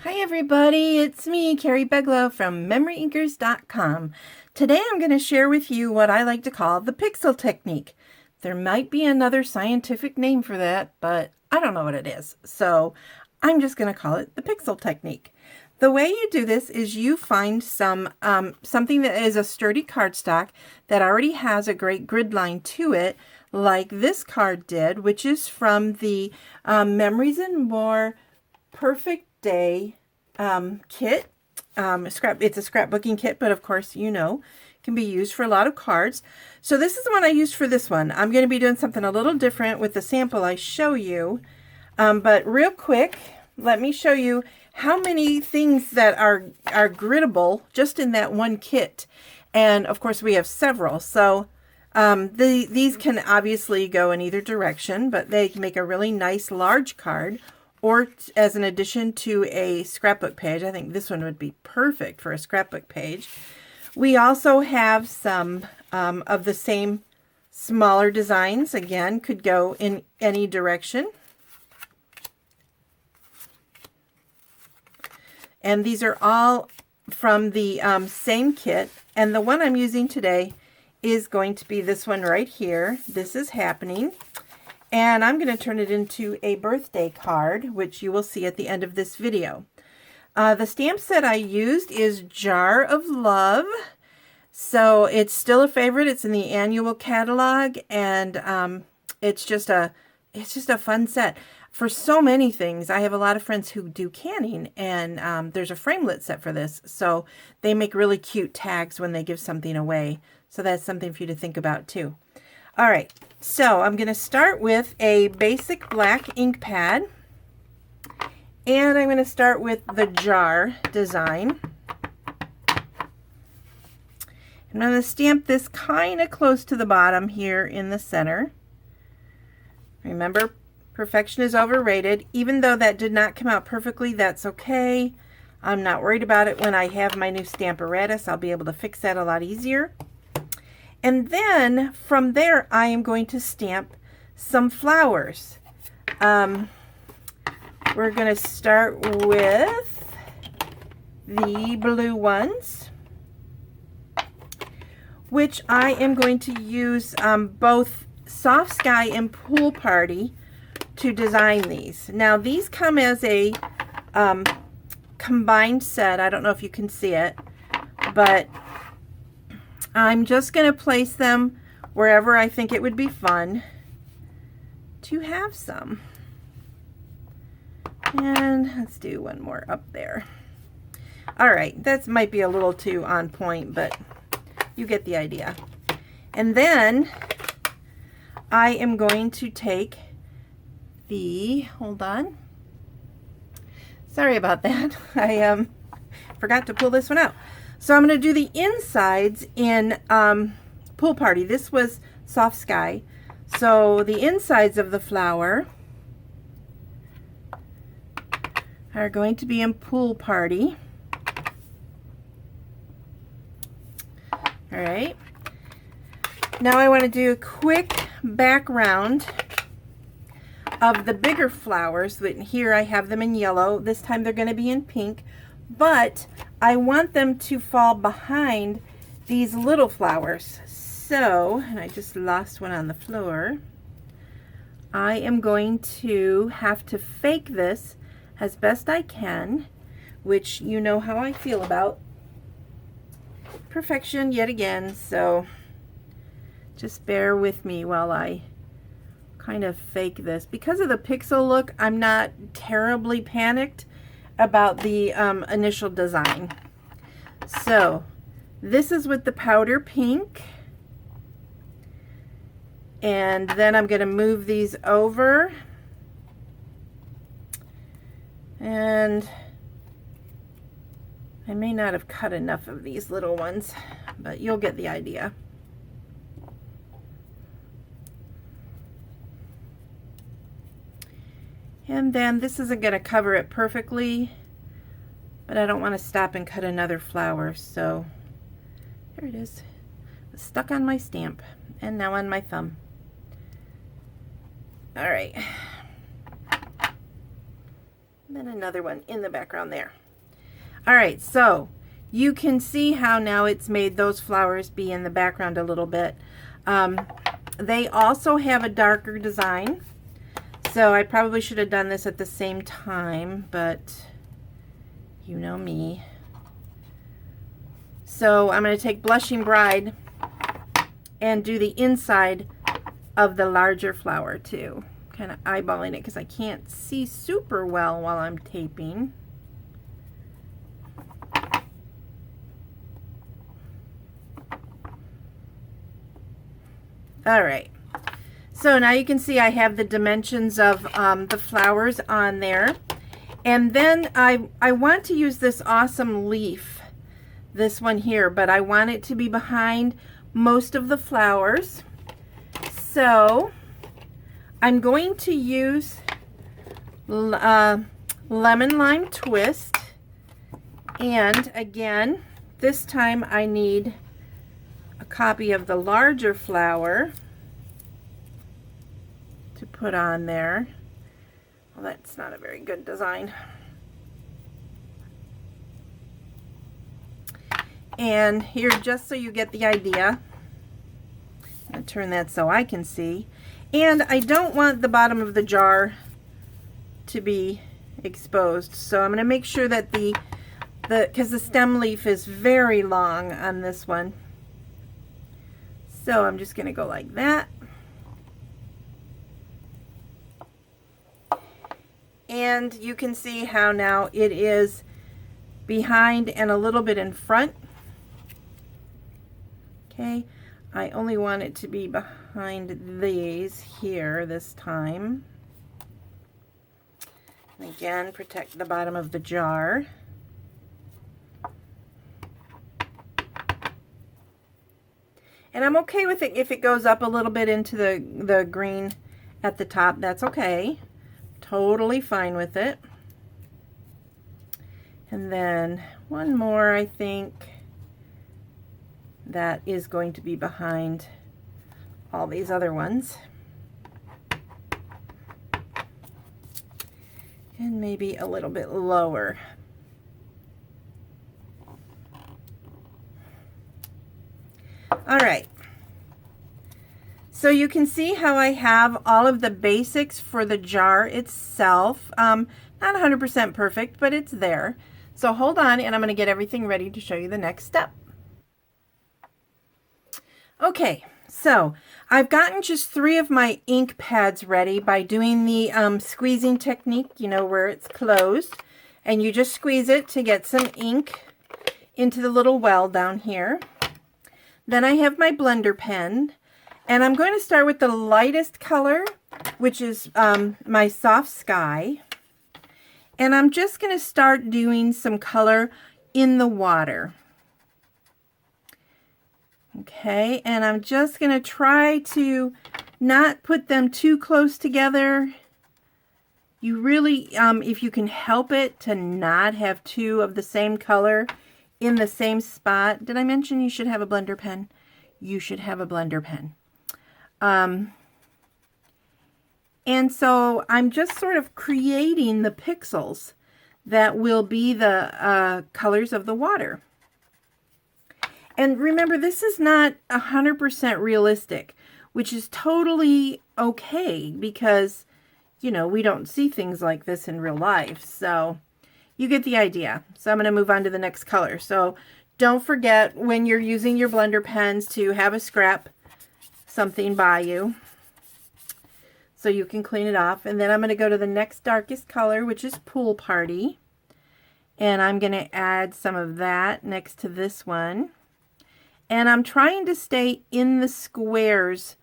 Hi everybody, it's me, Carrie Beglow from MemoryINKers.com. Today I'm going to share with you what I like to call the pixel technique. There might be another scientific name for that, but I don't know what it is. So I'm just going to call it the pixel technique. The way you do this is you find something that is a sturdy cardstock that already has a great grid line to it, like this card did, which is from the Memories and More Perfect Day kit. It's a scrapbooking kit, but of course, can be used for a lot of cards. So this is the one I used for this one. I'm going to be doing something a little different with the sample I show you. But real quick, let me show you how many things that are griddable just in that one kit. And of course, we have several. So these can obviously go in either direction, but they make a really nice large card, or as an addition to a scrapbook page. I think this one would be perfect for a scrapbook page. We also have some of the same smaller designs. Again, could go in any direction. And these are all from the same kit. And the one I'm using today is going to be this one right here. This is Happening. And I'm going to turn it into a birthday card, which you will see at the end of this video. The stamp set I used is Jar of Love. So it's still a favorite. It's in the annual catalog, and it's just a fun set for so many things. I have a lot of friends who do canning, and there's a framelit set for this. So they make really cute tags when they give something away. So that's something for you to think about too. All right, so I'm going to start with a basic black ink pad, and I'm going to start with the jar design. I'm going to stamp this kind of close to the bottom here in the center. Remember, perfection is overrated. Even though that did not come out perfectly, that's okay. I'm not worried about it. When I have my new Stamparatus, I'll be able to fix that a lot easier. And then from there, I am going to stamp some flowers. We're going to start with the blue ones, which I am going to use both Soft Sky and Pool Party to design these. Now, these come as a combined set. I don't know if you can see it, but I'm just going to place them wherever I think it would be fun to have some. And let's do one more up there. All right, that might be a little too on point, but you get the idea. And then I am going to take hold on. Sorry about that. I forgot to pull this one out. So I'm going to do the insides in Pool Party. This was Soft Sky. So the insides of the flower are going to be in Pool Party. All right. Now I want to do a quick background of the bigger flowers. Here I have them in yellow. This time they're going to be in pink, but I want them to fall behind these little flowers. So, and I just lost one on the floor, I am going to have to fake this as best I can, which you know how I feel about perfection yet again. So just bear with me while I kind of fake this. Because of the pixel look, I'm not terribly panicked about the initial design. So this is with the powder pink, and then I'm going to move these over, and I may not have cut enough of these little ones, but you'll get the idea. And then this isn't going to cover it perfectly, but I don't want to stop and cut another flower. So there it is. It's stuck on my stamp and now on my thumb. All right. And then another one in the background there. All right, so you can see how now it's made those flowers be in the background a little bit. They also have a darker design, so I probably should have done this at the same time, but you know me. So I'm going to take Blushing Bride and do the inside of the larger flower too. Kind of eyeballing it because I can't see super well while I'm taping. All right, so now you can see I have the dimensions of the flowers on there. And then I want to use this awesome leaf, this one here, but I want it to be behind most of the flowers. So I'm going to use Lemon Lime Twist. And again, this time I need a copy of the larger flower to put on there. Well, that's not a very good design. And here, just so you get the idea, I'm going to turn that so I can see. And I don't want the bottom of the jar to be exposed, so I'm going to make sure that because the stem leaf is very long on this one. So I'm just going to go like that. And you can see how now it is behind and a little bit in front. Okay, I only want it to be behind these here this time. And again, protect the bottom of the jar. And I'm okay with it if it goes up a little bit into the green at the top. That's okay. Totally fine with it. And then one more, I think, that is going to be behind all these other ones. And maybe a little bit lower. All right. So you can see how I have all of the basics for the jar itself. Not 100% perfect, but it's there. So hold on, and I'm going to get everything ready to show you the next step. Okay, so I've gotten just 3 of my ink pads ready by doing the squeezing technique, you know, where it's closed. And you just squeeze it to get some ink into the little well down here. Then I have my blender pen. And I'm going to start with the lightest color, which is my soft sky. And I'm just going to start doing some color in the water. Okay, and I'm just going to try to not put them too close together. You really, if you can help it, to not have 2 of the same color in the same spot. Did I mention you should have a blender pen? You should have a blender pen. And so I'm just sort of creating the pixels that will be the colors of the water. And remember, this is not 100% realistic, which is totally okay because, you know, we don't see things like this in real life. So you get the idea. So I'm going to move on to the next color. So don't forget when you're using your blender pens to have a scrap, something by you, so you can clean it off. And then I'm going to go to the next darkest color, which is Pool Party. And I'm going to add some of that next to this one. And I'm trying to stay in the squares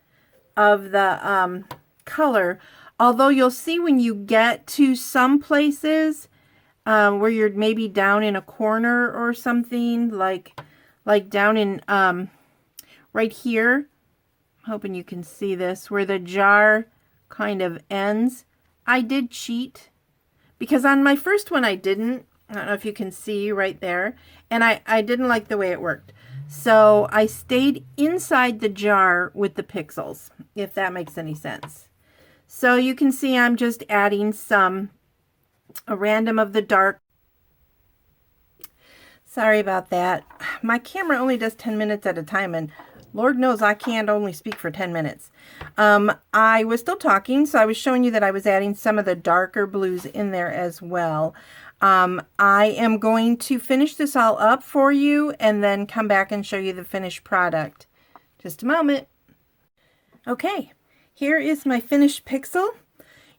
of the color. Although you'll see when you get to some places where you're maybe down in a corner or something, like down in right here. I'm hoping you can see this, where the jar kind of ends. I did cheat because on my first one I didn't. I don't know if you can see right there. And I didn't like the way it worked. So I stayed inside the jar with the pixels, if that makes any sense. So you can see I'm just adding some a random of the dark. Sorry about that. My camera only does 10 minutes at a time, and Lord knows I can't only speak for 10 minutes. I was still talking, so I was showing you that I was adding some of the darker blues in there as well. I am going to finish this all up for you and then come back and show you the finished product. Just a moment. Okay, here is my finished pixel.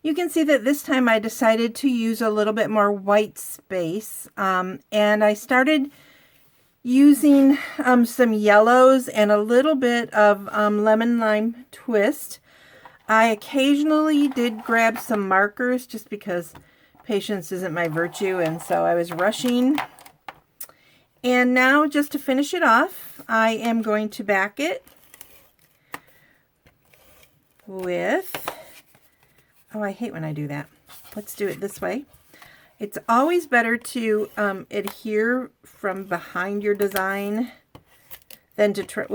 You can see that this time I decided to use a little bit more white space, and I started using some yellows and a little bit of lemon lime twist. I occasionally did grab some markers just because patience isn't my virtue, and so I was rushing. And now, just to finish it off, I am going to back it with, oh, I hate when I do that. Let's do it this way. It's always better to adhere from behind your design than to try,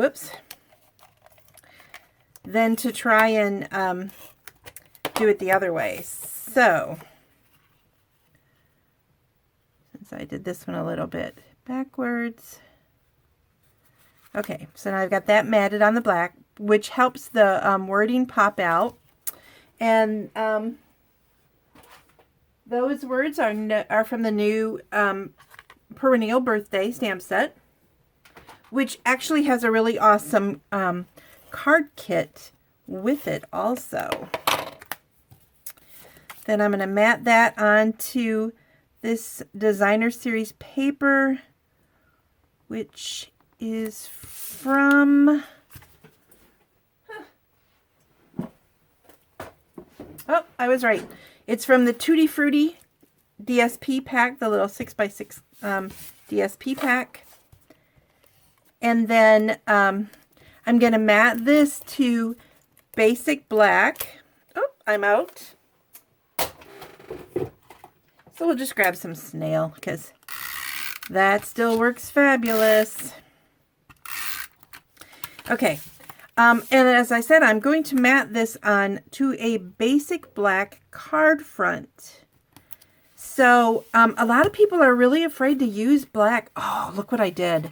than to try and do it the other way. So, since I did this one a little bit backwards. Okay, so now I've got that matted on the black, which helps the wording pop out. And those words are from the new Perennial Birthday stamp set, which actually has a really awesome card kit with it also. Then I'm going to mat that onto this Designer Series paper, which is from... Oh, I was right. It's from the Tutti Frutti DSP pack, the little 6x6 DSP pack. And then I'm going to mat this to basic black. Oh, I'm out. So we'll just grab some snail because that still works fabulous. Okay. And as I said, I'm going to mat this on to a basic black card front. So a lot of people are really afraid to use black. Oh, look what I did.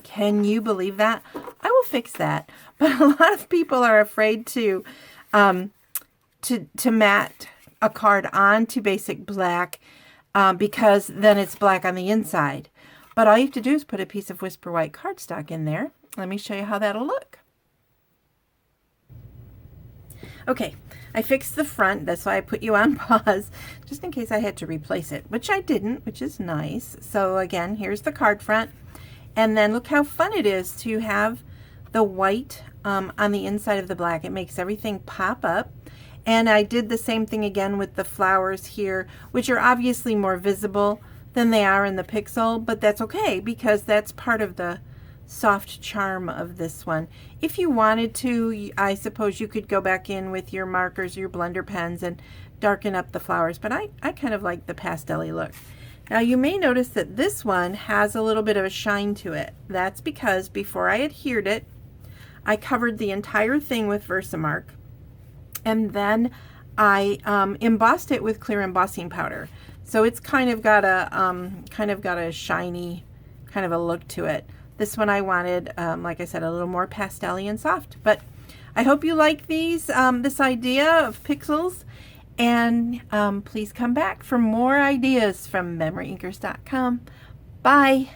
Can you believe that? I will fix that. But a lot of people are afraid to mat a card onto basic black because then it's black on the inside. But all you have to do is put a piece of Whisper White cardstock in there. Let me show you how that'll look. Okay, I fixed the front. That's why I put you on pause, just in case I had to replace it, which I didn't, which is nice. So again, here's the card front. And then look how fun it is to have the white on the inside of the black. It makes everything pop up. And I did the same thing again with the flowers here, which are obviously more visible than they are in the pixel, but that's okay because that's part of the soft charm of this one. If you wanted to, I suppose you could go back in with your markers, your blender pens, and darken up the flowers, but I kind of like the pastel-y look. Now you may notice that this one has a little bit of a shine to it. That's because before I adhered it, I covered the entire thing with Versamark, and then I embossed it with clear embossing powder. So it's kind of got a shiny kind of a look to it. This one I wanted, like I said, a little more pastel-y and soft. But I hope you like these, this idea of pixels. And please come back for more ideas from MemoryInkers.com. Bye.